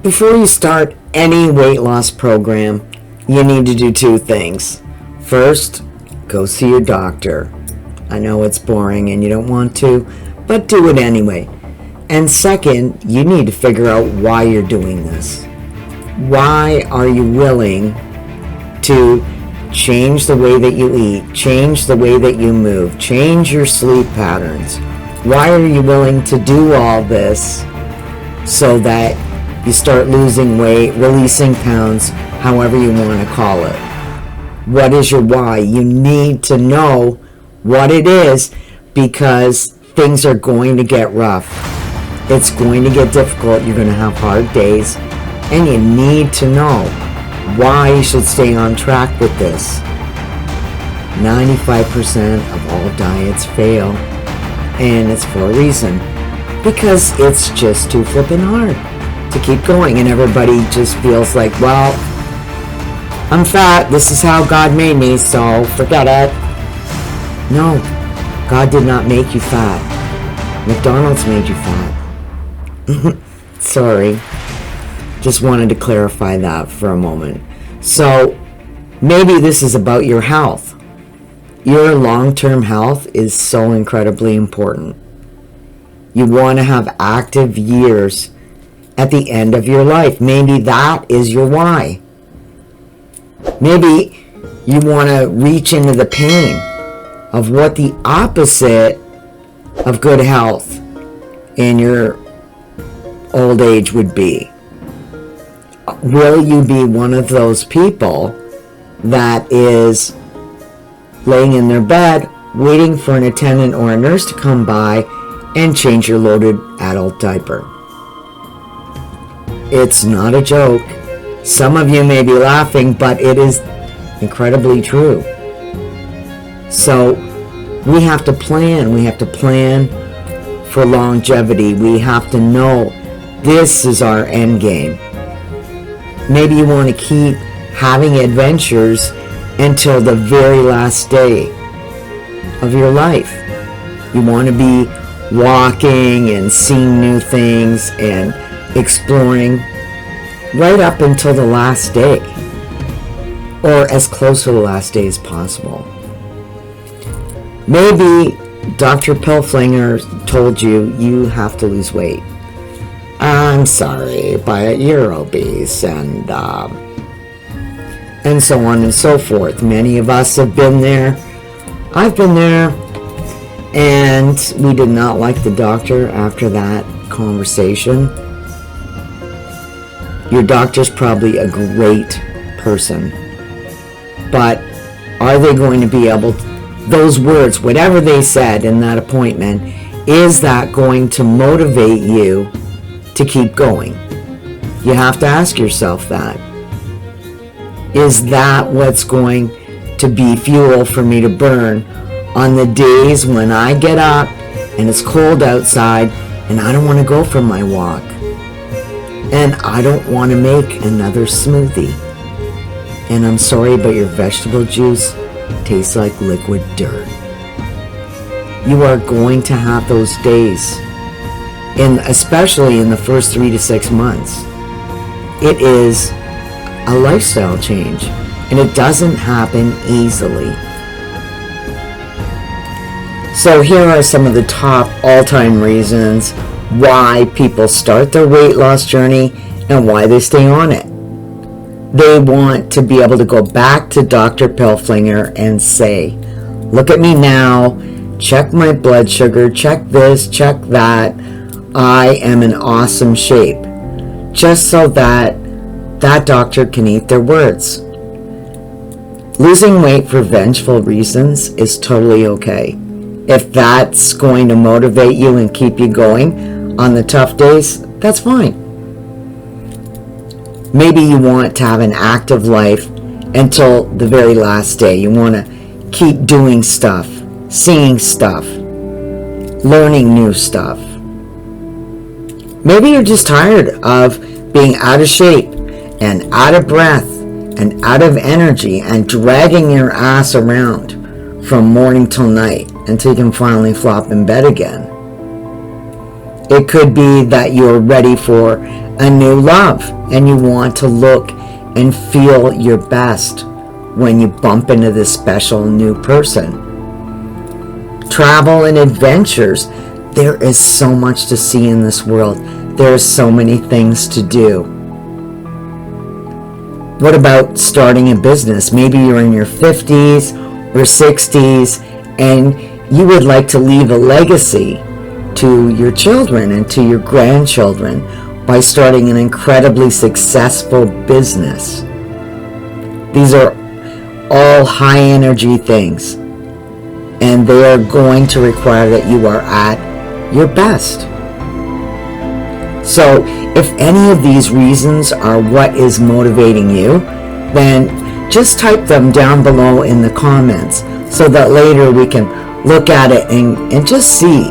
Before you start any weight loss program, you need to do two things. First, go see your doctor. I know it's boring and you don't want to, but do it anyway. And second, you need to figure out why you're doing this. Why are you willing to change the way that you eat, change the way that you move, change your sleep patterns? Why are you willing to do all this so that you start losing weight, releasing pounds, however you want to call it? What is your why? You need to know what it is, because things are going to get rough. It's going to get difficult. You're going to have hard days, and you need to know why you should stay on track with this. 95% of all diets fail, and it's for a reason, because it's just too flippin' hard to keep going, and everybody just feels like, well, I'm fat, this is how God made me, so forget it. No, God did not make you fat. McDonald's made you fat. Sorry, just wanted to clarify that for a moment. So maybe this is about your health. Your long-term health is so incredibly important. You want to have active years at the end of your life. Maybe that is your why. Maybe you want to reach into the pain of what the opposite of good health in your old age would be. Will you be one of those people that is laying in their bed waiting for an attendant or a nurse to come by and change your loaded adult diaper? It's not a joke. Some of you may be laughing, but it is incredibly true. So we have to plan. We have to plan for longevity. We have to know this is our end game. Maybe you want to keep having adventures until the very last day of your life. You want to be walking and seeing new things and exploring right up until the last day, or as close to the last day as possible. Maybe Dr. Pillflinger told you you have to lose weight. I'm sorry, but you're obese, and so on and so forth. Many of us have been there. I've been there, and we did not like the doctor after that conversation. Your doctor's probably a great person, but are they going to be able to, those words, whatever they said in that appointment, is that going to motivate you to keep going? You have to ask yourself that. Is that what's going to be fuel for me to burn on the days when I get up and it's cold outside and I don't want to go for my walk, and I don't want to make another smoothie, and I'm sorry, but your vegetable juice tastes like liquid dirt? You are going to have those days, and especially in the first 3 to 6 months. It is a lifestyle change, and it doesn't happen easily. So here are some of the top all-time reasons why people start their weight loss journey and why they stay on it. They want to be able to go back to Dr. Pillflinger and say, look at me now, check my blood sugar, check this, check that, I am in awesome shape. Just so that that doctor can eat their words. Losing weight for vengeful reasons is totally okay. If that's going to motivate you and keep you going on the tough days, that's fine. Maybe you want to have an active life until the very last day. You want to keep doing stuff, seeing stuff, learning new stuff. Maybe you're just tired of being out of shape and out of breath and out of energy and dragging your ass around from morning till night until you can finally flop in bed again. It could be that you're ready for a new love, and you want to look and feel your best when you bump into this special new person. Travel and adventures. There is so much to see in this world. There are so many things to do. What about starting a business? Maybe you're in your 50s or 60s and you would like to leave a legacy to your children and to your grandchildren by starting an incredibly successful business. These are all high energy things, and they are going to require that you are at your best. So if any of these reasons are what is motivating you, then just type them down below in the comments so that later we can look at it and just see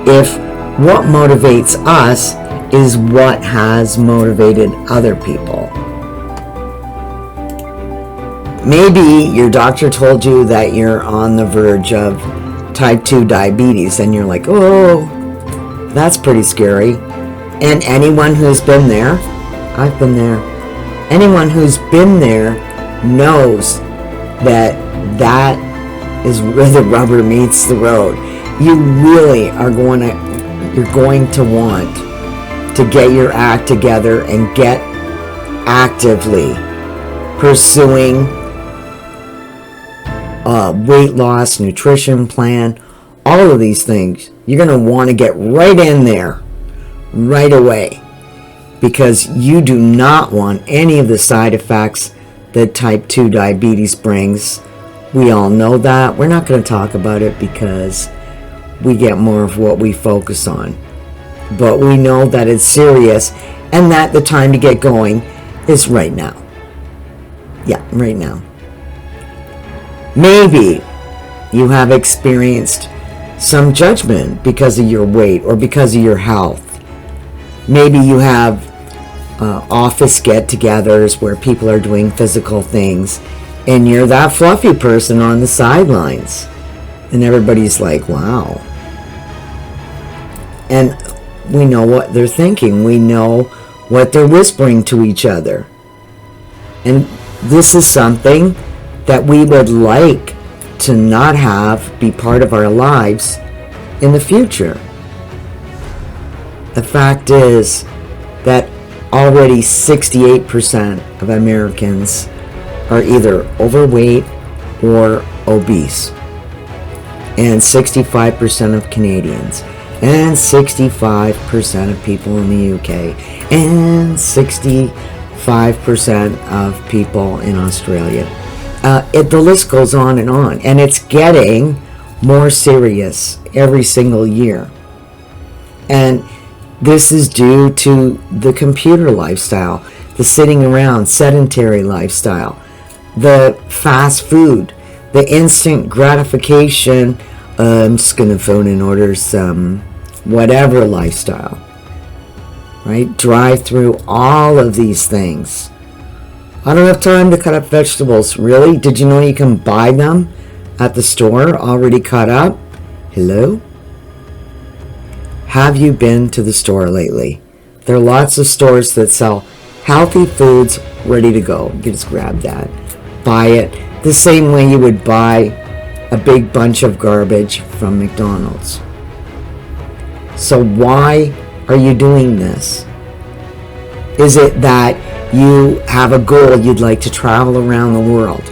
if what motivates us is what has motivated other people. Maybe your doctor told you that you're on the verge of type 2 diabetes and you're like, oh, that's pretty scary. And anyone who's been there, I've been there, anyone who's been there knows that that is where the rubber meets the road. You really are you're going to want to get your act together and get actively pursuing a weight loss, nutrition plan, all of these things. You're going to want to get right in there right away, because you do not want any of the side effects that type 2 diabetes brings. We all know that. We're not going to talk about it because we get more of what we focus on. But we know that it's serious and that the time to get going is right now. Yeah, right now. Maybe you have experienced some judgment because of your weight or because of your health. Maybe you have office get-togethers where people are doing physical things and you're that fluffy person on the sidelines and everybody's like, wow. And we know what they're thinking. We know what they're whispering to each other. And this is something that we would like to not have be part of our lives in the future. The fact is that already 68% of Americans are either overweight or obese, and 65% of Canadians, and 65% of people in the UK, and 65% of people in Australia. The list goes on, and it's getting more serious every single year. And this is due to the computer lifestyle, the sitting around, sedentary lifestyle, the fast food, the instant gratification, I'm just going to phone and order some whatever lifestyle, right? Drive through all of these things. I don't have time to cut up vegetables. Really? Did you know you can buy them at the store already cut up? Hello? Have you been to the store lately? There are lots of stores that sell healthy foods ready to go. You can just grab that, buy it, the same way you would buy a big bunch of garbage from McDonald's. So why are you doing this? Is it that you have a goal, you'd like to travel around the world?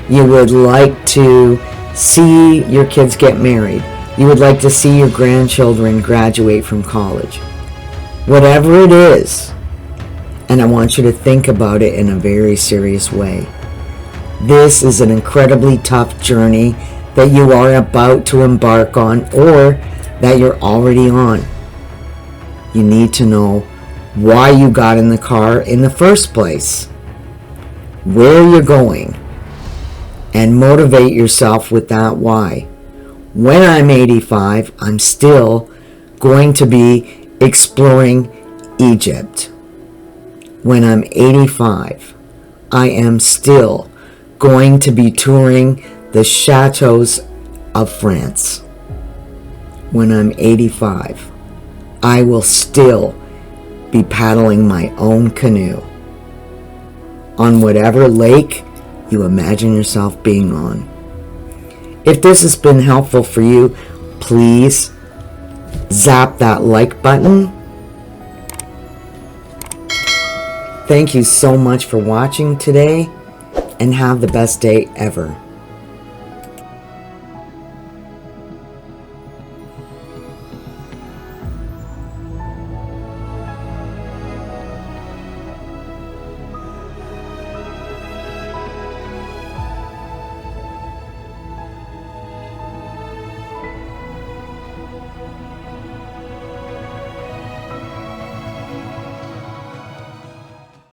You would like to see your kids get married? You would like to see your grandchildren graduate from college? Whatever it is, and I want you to think about it in a very serious way. This is an incredibly tough journey that you are about to embark on, or that you're already on. You need to know why you got in the car in the first place, where you're going, and motivate yourself with that why. When I'm 85, I'm still going to be exploring Egypt. When I'm 85, I am still going to be touring the chateaus of France. When I'm 85, I will still be paddling my own canoe on whatever lake you imagine yourself being on. If this has been helpful for you, please zap that like button. Thank you so much for watching today, and have the best day ever.